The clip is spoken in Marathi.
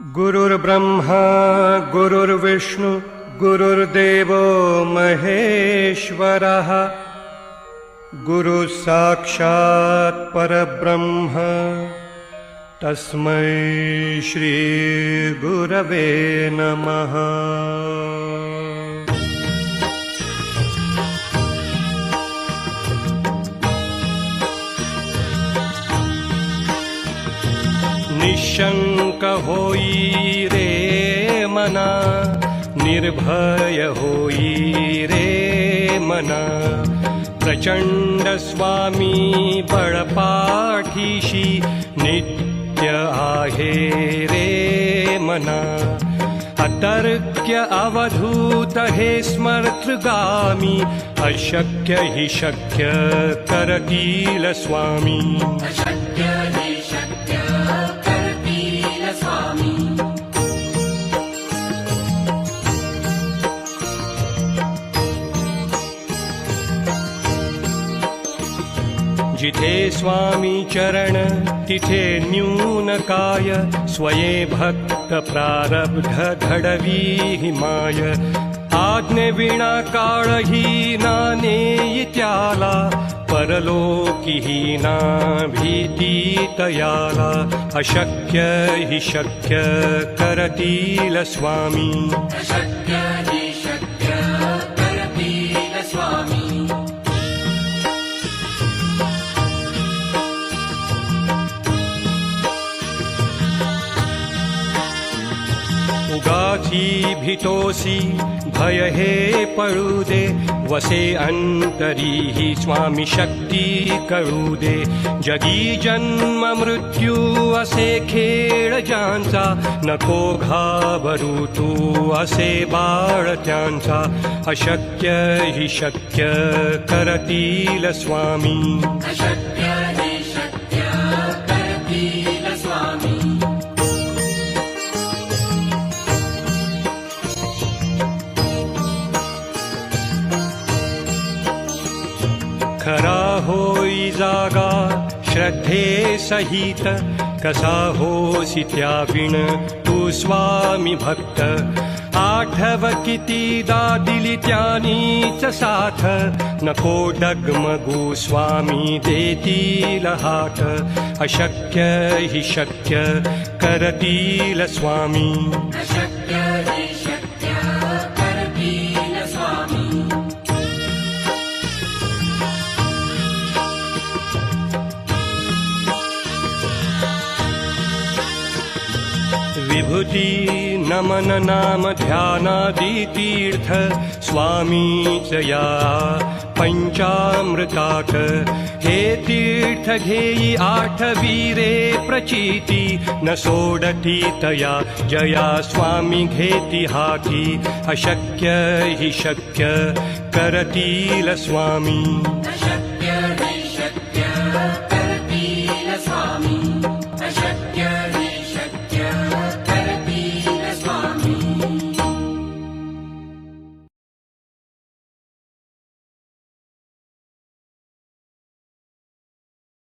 गुरुर्ब्रह्मा गुरुर्विष्णु गुरुर्देवो महेश्वरः गुरुः साक्षात् परब्रह्म तस्मै श्री गुरवे नमः। निशंक होई रे मना, निर्भय होई रे मना, प्रचंड स्वामी बळपाठीशी नित्य आहे रे मना। अतर्क्य अवधूत हे स्मर्तगामी, अशक्य हि शक्य करतील स्वामी। अशक्य हि शक्य करतील स्वामी। जिथे स्वामी चरण तिथे न्यून काय, स्वये भक्त प्रारब्ध घडवी माय। आज्ञे विना काळही ना नेई त्याला, परलोकी ना भीती तयाला। अशक्य हि शक्य करतील स्वामी। अशक्य हि शक्य करतील स्वामी। उगाची भीतोसी भय हे पळू दे, वसे अंतरी ही स्वामी शक्ती कळू दे। जगी जन्म मृत्यू असे खेळ ज्यांचा, नको घाबरू तू असे बाळ त्यांचा। अशक्य हि शक्य करतील स्वामी। अशक्य हि शक्य करतील स्वामी। खरा होई जागा श्रद्धे सहित, कसा होसी त्याविण तू स्वामी भक्त। आठव कितीदा दिली त्यानीच साथ, नको डगमगू स्वामी देतील हात। अशक्य हि शक्य करतील स्वामी। अशक्य हि शक्य करतील स्वामी। विभूती नमन नाम ध्यानादि तीर्थ, स्वामीच या पंचामृतात। हे तीर्थ घेई आठवी रे प्रचिती, न सोडती तया जया स्वामी घेती हाती। अशक्य हि शक्य करतील स्वामी। अशक्य हि शक्य करतील स्वामी।